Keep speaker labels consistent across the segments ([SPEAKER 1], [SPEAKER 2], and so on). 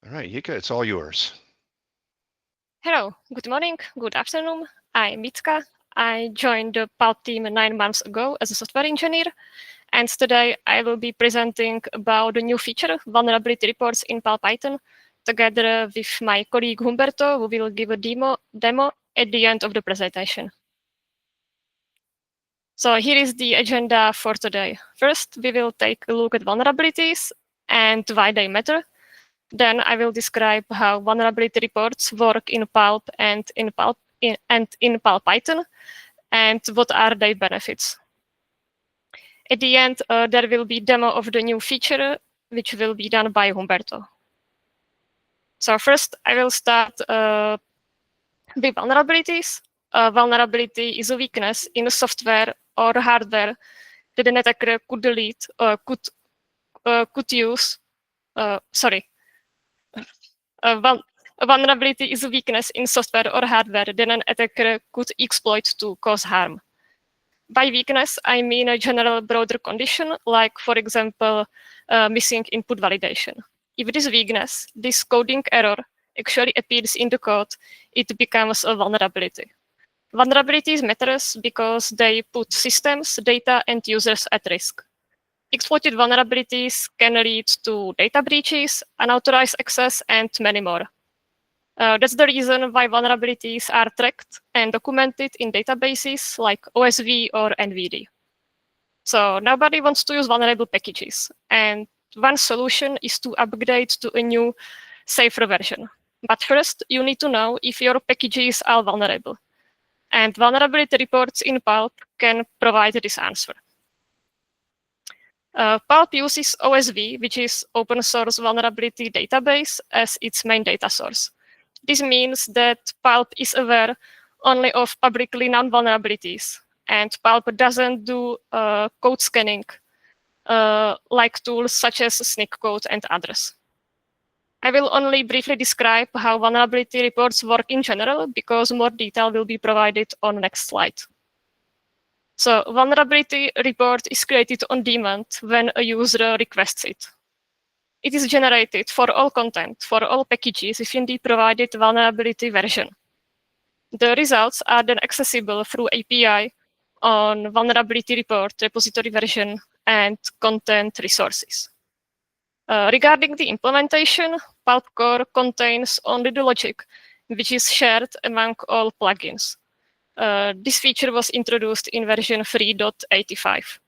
[SPEAKER 1] All right, Yika, it's all yours.
[SPEAKER 2] Hello, good morning, good afternoon. I'm Mitka. I joined the PulP team 9 months ago as a software engineer, and today I will be presenting about the new feature, vulnerability reports in PulpPython, together with my colleague Humberto, who will give a demo at the end of the presentation. So here is the agenda for today. First, we will take a look at vulnerabilities and why they matter. Then I will describe how vulnerability reports work in Pulp and in PulpPython, and what are their benefits. At the end, there will be demo of the new feature, which will be done by Humberto. So first, I will start with vulnerabilities. Vulnerability is a weakness in software or hardware that an attacker could delete or could use. Sorry, a vulnerability is a weakness in software or hardware that an attacker could exploit to cause harm. By weakness, I mean a general broader condition, like, for example, missing input validation. If this weakness, this coding error, actually appears in the code, it becomes a vulnerability. Vulnerabilities matters because they put systems, data, and users at risk. Exploited vulnerabilities can lead to data breaches, unauthorized access, and many more. That's the reason why vulnerabilities are tracked and documented in databases like OSV or NVD. So nobody wants to use vulnerable packages, and one solution is to upgrade to a new, safer version. But first, you need to know if your packages are vulnerable. And vulnerability reports in Pulp can provide this answer. Pulp uses OSV, which is open source vulnerability database, as its main data source. This means that Pulp is aware only of publicly known vulnerabilities, and Pulp doesn't do code scanning like tools such as Sneak and others. I will only briefly describe how vulnerability reports work in general, because more detail will be provided on the next slide. So vulnerability report is created on demand when a user requests it. It is generated for all content, for all packages within the provided vulnerability version. The results are then accessible through API on vulnerability report, repository version, and content resources. Regarding the implementation, Pulp Core contains only the logic, which is shared among all plugins. This feature was introduced in version 3.85.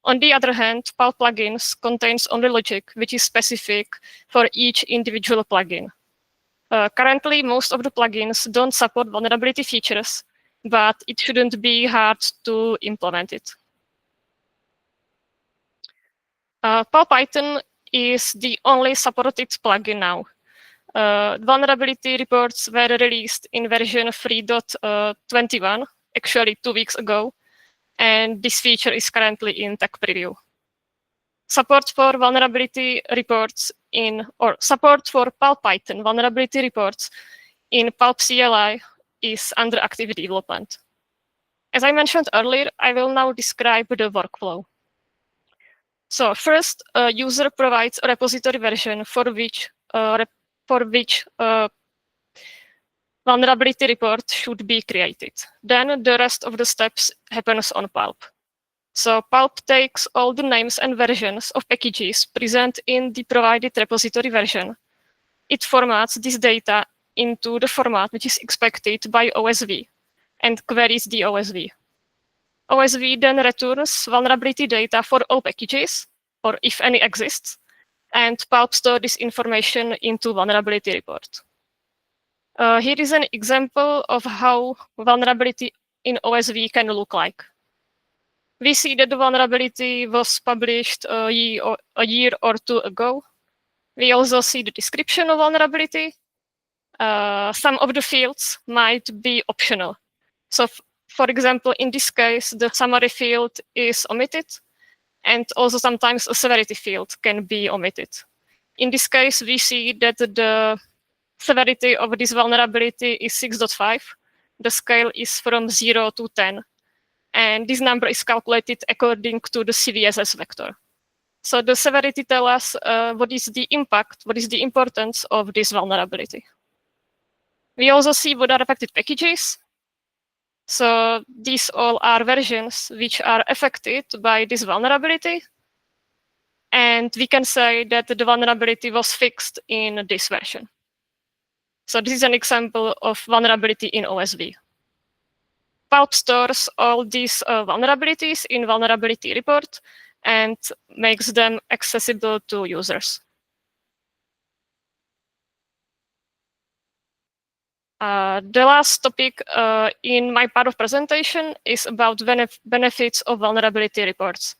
[SPEAKER 2] On the other hand, Pulp plugins contains only logic, which is specific for each individual plugin. Currently, most of the plugins don't support vulnerability features, but it shouldn't be hard to implement it. PulpPython is the only supported plugin now. Vulnerability reports were released in version 3.21, actually 2 weeks ago, and this feature is currently in tech preview. Support for vulnerability reports support for PulpPython vulnerability reports in Pulp CLI is under active development. As I mentioned earlier, I will now describe the workflow. So first, a user provides a repository version for which vulnerability report should be created. Then the rest of the steps happens on Pulp. So Pulp takes all the names and versions of packages present in the provided repository version. It formats this data into the format which is expected by OSV and queries the OSV. OSV then returns vulnerability data for all packages, or if any exists, and Pulp stores this information into vulnerability report. Here is an example of how vulnerability in OSV can look like. We see that the vulnerability was published a year or two ago. We also see the description of vulnerability. Some of the fields might be optional. So, for example, in this case, the summary field is omitted, and also sometimes a severity field can be omitted. In this case, we see that the severity of this vulnerability is 6.5. The scale is from 0 to 10. And this number is calculated according to the CVSS vector. So the severity tells us what is the impact, what is the importance of this vulnerability. We also see what are affected packages. So these all are versions which are affected by this vulnerability. And we can say that the vulnerability was fixed in this version. So this is an example of vulnerability in OSV. Pulp stores all these vulnerabilities in vulnerability report and makes them accessible to users. The last topic in my part of presentation is about benefits of vulnerability reports.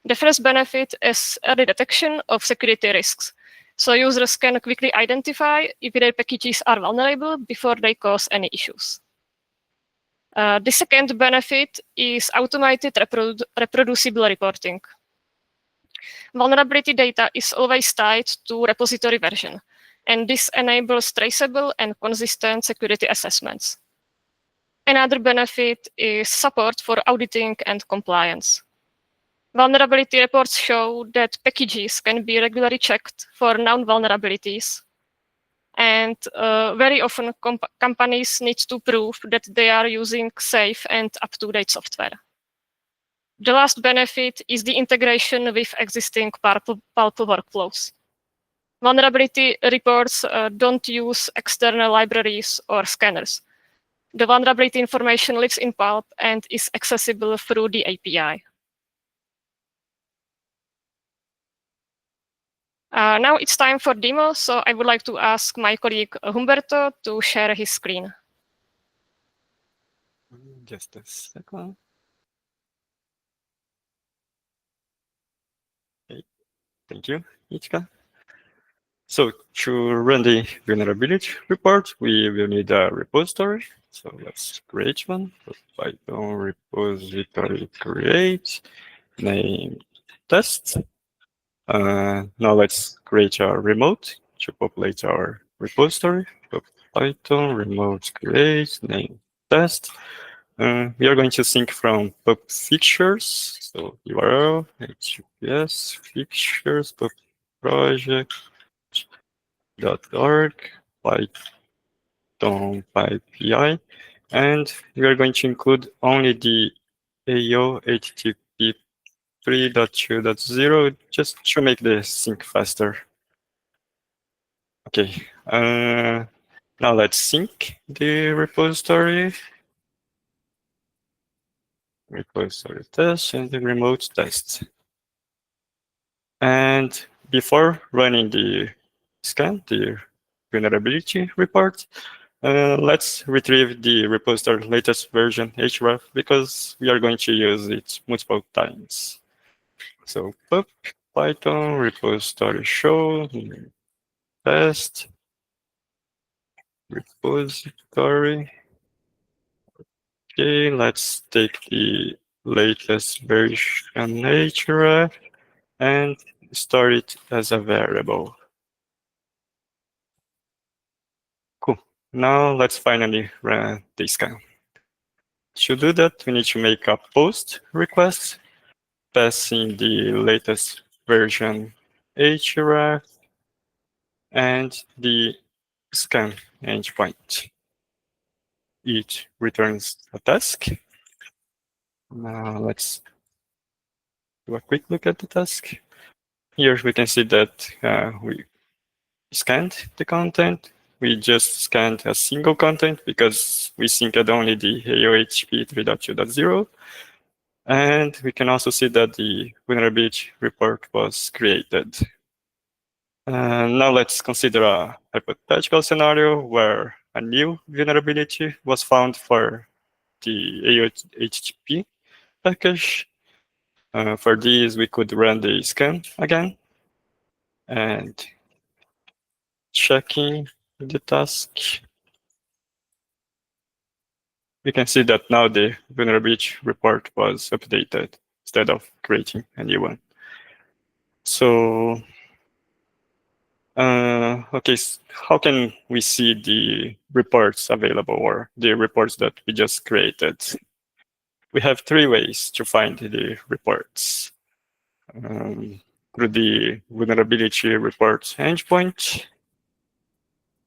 [SPEAKER 2] The first benefit is early detection of security risks. So users can quickly identify if their packages are vulnerable before they cause any issues. The second benefit is automated reproducible reporting. Vulnerability data is always tied to repository version, and this enables traceable and consistent security assessments. Another benefit is support for auditing and compliance. Vulnerability reports show that packages can be regularly checked for known vulnerabilities, and very often companies need to prove that they are using safe and up-to-date software. The last benefit is the integration with existing Pulp workflows. Vulnerability reports don't use external libraries or scanners. The vulnerability information lives in Pulp and is accessible through the API. Now it's time for demo, so I would like to ask my colleague Humberto to share his screen.
[SPEAKER 1] Just a second. Okay. Thank you, Ichika. So to run the vulnerability report, we will need a repository. So let's create one. So Python repository create, name test. Now let's create a remote to populate our repository. So Python remote create, name test. We are going to sync from pub fixtures. So URL, HTTPS, fixtures, pub project, .org, Python PyPI, and we are going to include only the AO HTTP 3.2.0 just to make the sync faster. Okay, now let's sync the repository test and the remote test. And before running the scan, the vulnerability report, let's retrieve the repository latest version href because we are going to use it multiple times. So pub Python repository show test repository. Okay, let's take the latest version href and store it as a variable. Cool. Now let's finally run the scan. To do that, we need to make a post request, passing the latest version href and the scan endpoint. It returns a task. Now let's do a quick look at the task. Here we can see that we scanned the content. We just scanned a single content because we synced only the AOHP 3.2.0. And we can also see that the vulnerability report was created. Now let's consider a hypothetical scenario where a new vulnerability was found for the AOHP package. For this, we could run the scan again and checking the task. We can see that now the vulnerability report was updated instead of creating a new one. So, okay, how can we see the reports available or the reports that we just created? We have three ways to find the reports. through the vulnerability report endpoint,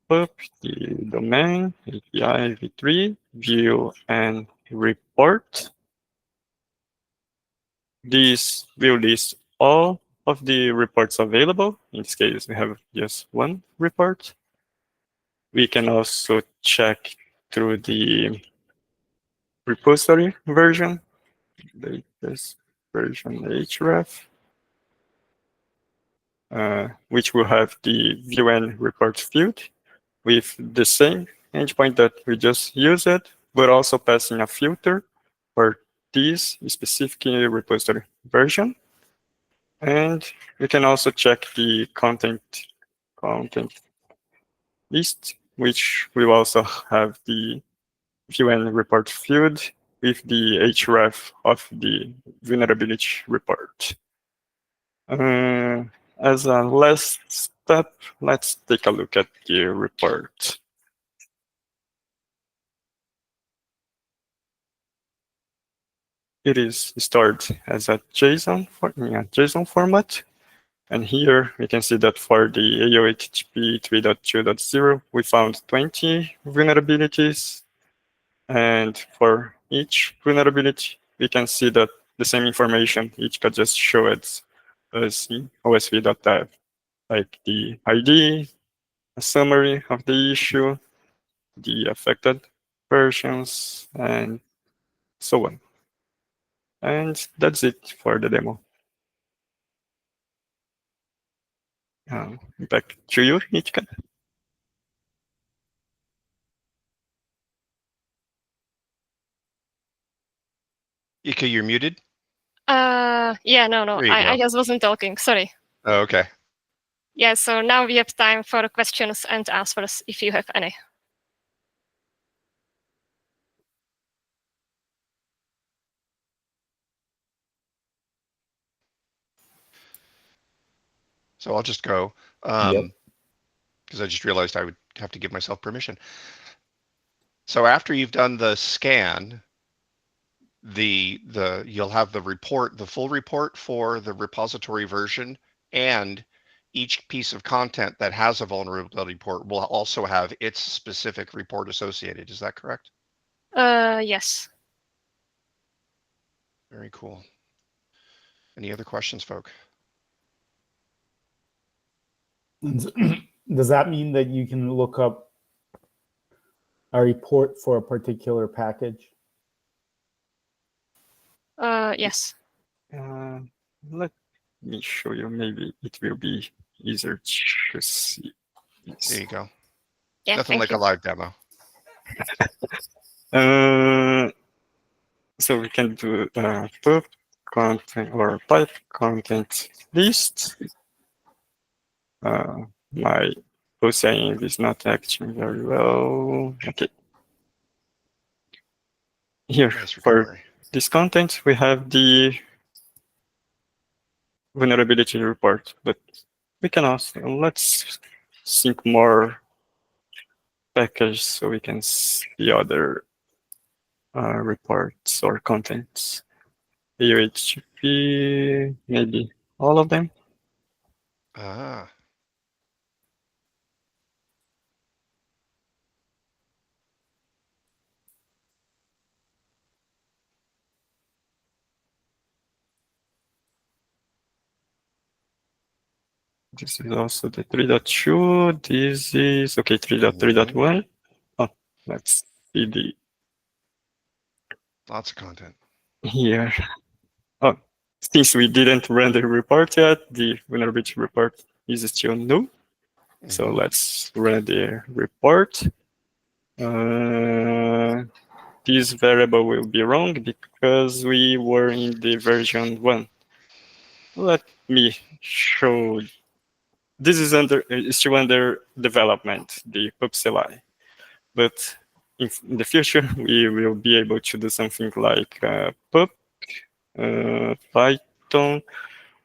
[SPEAKER 1] PUP, the domain, API v3, view, and report. This will list all of the reports available. In this case, we have just one report. We can also check through the repository version, latest version href, which will have the view and report field with the same endpoint that we just used, but also passing a filter for this specific repository version. And we can also check the content list, which will also have the view and report field with the href of the vulnerability report. As a last step, let's take a look at the report. It is stored as a JSON in a JSON format. And here we can see that for the AOHTTP 3.2.0, we found 20 vulnerabilities. And for each vulnerability, we can see that the same information each could just show it as in osv.dev, like the ID, a summary of the issue, the affected versions, and so on. And that's it for the demo. Back to you, Ichika.
[SPEAKER 3] Ika, you're muted?
[SPEAKER 2] Yeah, no,
[SPEAKER 3] There you
[SPEAKER 2] I
[SPEAKER 3] go.
[SPEAKER 2] just wasn't talking. Sorry.
[SPEAKER 3] Oh, okay.
[SPEAKER 2] Yeah, so now we have time for questions and answers if you have any.
[SPEAKER 3] So I'll just go. Because I just realized I would have to give myself permission. So after you've done the scan, you'll have the report, the full report for the repository version, and each piece of content that has a vulnerability report will also have its specific report associated. Is that correct?
[SPEAKER 2] Yes.
[SPEAKER 3] Very cool. Any other questions, folk?
[SPEAKER 4] Does that mean that you can look up a report for a particular package?
[SPEAKER 2] Yes.
[SPEAKER 1] Let me show you. Maybe it will be easier to see.
[SPEAKER 3] There you go.
[SPEAKER 2] Yeah,
[SPEAKER 3] Nothing like a live demo.
[SPEAKER 1] So we can do PUP content or pipe content list. My OCIM is not acting very well. Okay. Here,
[SPEAKER 3] Nice
[SPEAKER 1] for
[SPEAKER 3] recovery.
[SPEAKER 1] this content, we have the vulnerability report, but we can also, let's sync more package so we can see other reports or contents. AOHTTP, maybe all of them.
[SPEAKER 3] Ah.
[SPEAKER 1] This is also the 3.2. This is, okay, 3.3.1. Oh, let's see the
[SPEAKER 3] Lots of content.
[SPEAKER 1] here. Oh, since we didn't run the report yet, the vulnerability report is still new. So let's run the report. This variable will be wrong because we were in the version 1. Let me show. This is still under development, the PulpCLI. But in the future, we will be able to do something like pup, Python,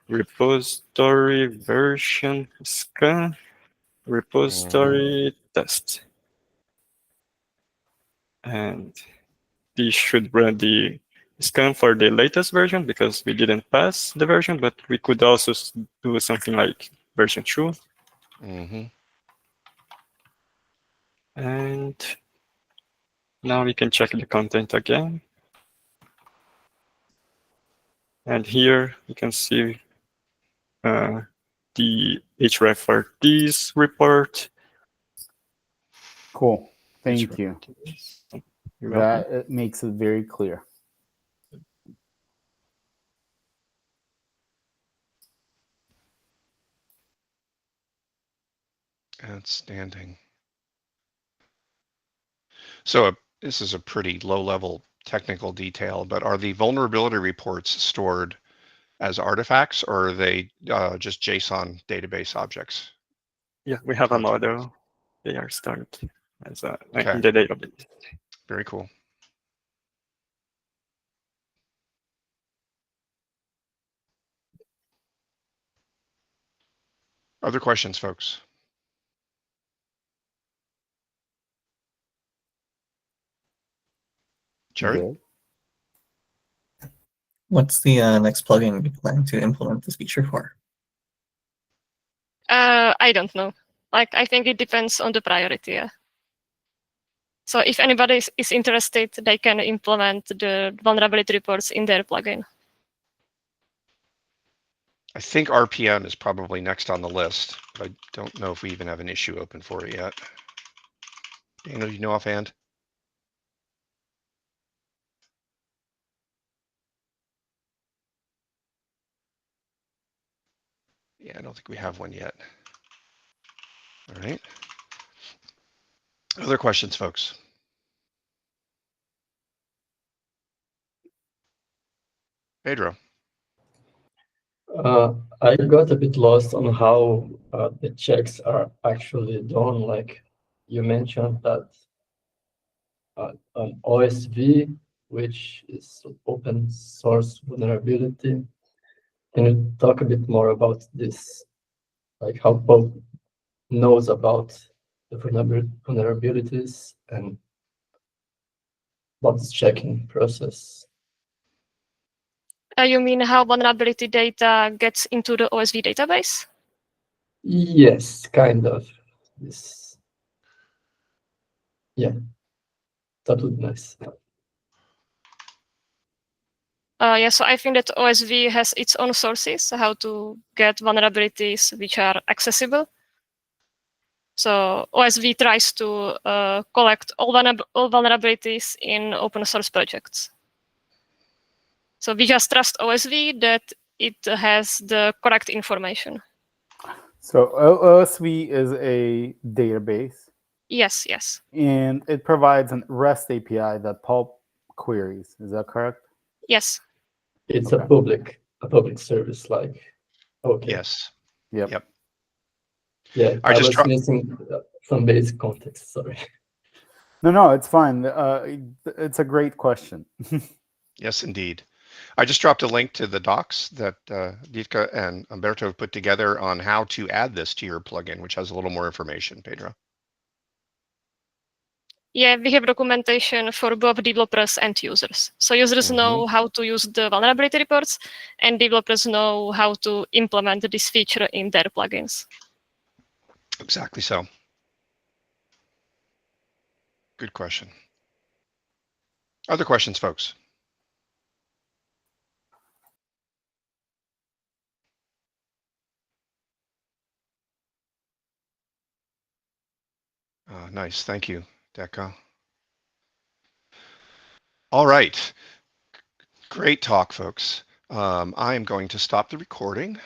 [SPEAKER 1] repository version scan, repository test. And this should run the scan for the latest version because we didn't pass the version, but we could also do something like version 2.
[SPEAKER 3] Mm-hmm.
[SPEAKER 1] And now we can check the content again. And here you can see the href for this report.
[SPEAKER 4] Cool. Thank you.
[SPEAKER 1] You're
[SPEAKER 4] That
[SPEAKER 1] welcome.
[SPEAKER 4] it makes it very clear.
[SPEAKER 3] Outstanding. So this is a pretty low-level technical detail, but are the vulnerability reports stored as artifacts, or are they just JSON database objects?
[SPEAKER 1] Yeah, we have a
[SPEAKER 3] Content.
[SPEAKER 1] model. They are stored as
[SPEAKER 3] Okay.
[SPEAKER 1] in the database.
[SPEAKER 3] Very cool. Other questions, folks? Jerry?
[SPEAKER 4] Good.
[SPEAKER 5] What's the next plugin you plan to implement this feature for?
[SPEAKER 2] I don't know. Like, I think it depends on the priority. Yeah. So if anybody is interested, they can implement the vulnerability reports in their plugin.
[SPEAKER 3] I think RPN is probably next on the list, but I don't know if we even have an issue open for it yet. Daniel, you know offhand? Yeah, I don't think we have one yet. All right. Other questions, folks? Pedro?
[SPEAKER 6] I got a bit lost on how the checks are actually done. Like you mentioned that an OSV, which is open source vulnerability. Can you talk a bit more about this? Like how Pulp knows about the vulnerabilities and about this checking process?
[SPEAKER 2] You mean how vulnerability data gets into the OSV database?
[SPEAKER 6] Yes, kind of. This. Yeah, that would be nice.
[SPEAKER 2] Yeah, so I think that OSV has its own sources, how to get vulnerabilities which are accessible. So OSV tries to collect all vulnerabilities in open source projects. So we just trust OSV that it has the correct information.
[SPEAKER 4] So OSV is a database,
[SPEAKER 2] Yes, yes.
[SPEAKER 4] and it provides an REST API that Pulp queries. Is that correct?
[SPEAKER 2] Yes.
[SPEAKER 6] It's
[SPEAKER 4] Okay.
[SPEAKER 6] a public service, like, okay.
[SPEAKER 3] Yes.
[SPEAKER 4] Yep.
[SPEAKER 3] Yep.
[SPEAKER 6] Yeah,
[SPEAKER 3] I just
[SPEAKER 6] was missing some basic context, sorry.
[SPEAKER 4] No, it's fine. It's a great question.
[SPEAKER 3] Yes, indeed. I just dropped a link to the docs that Divka and Umberto have put together on how to add this to your plugin, which has a little more information, Pedro.
[SPEAKER 2] Yeah, we have documentation for both developers and users. So users know how to use the vulnerability reports, and developers know how to implement this feature in their plugins.
[SPEAKER 3] Exactly so. Good question. Other questions, folks? Nice. Thank you, Deca. All right. Great talk, folks. I am going to stop the recording.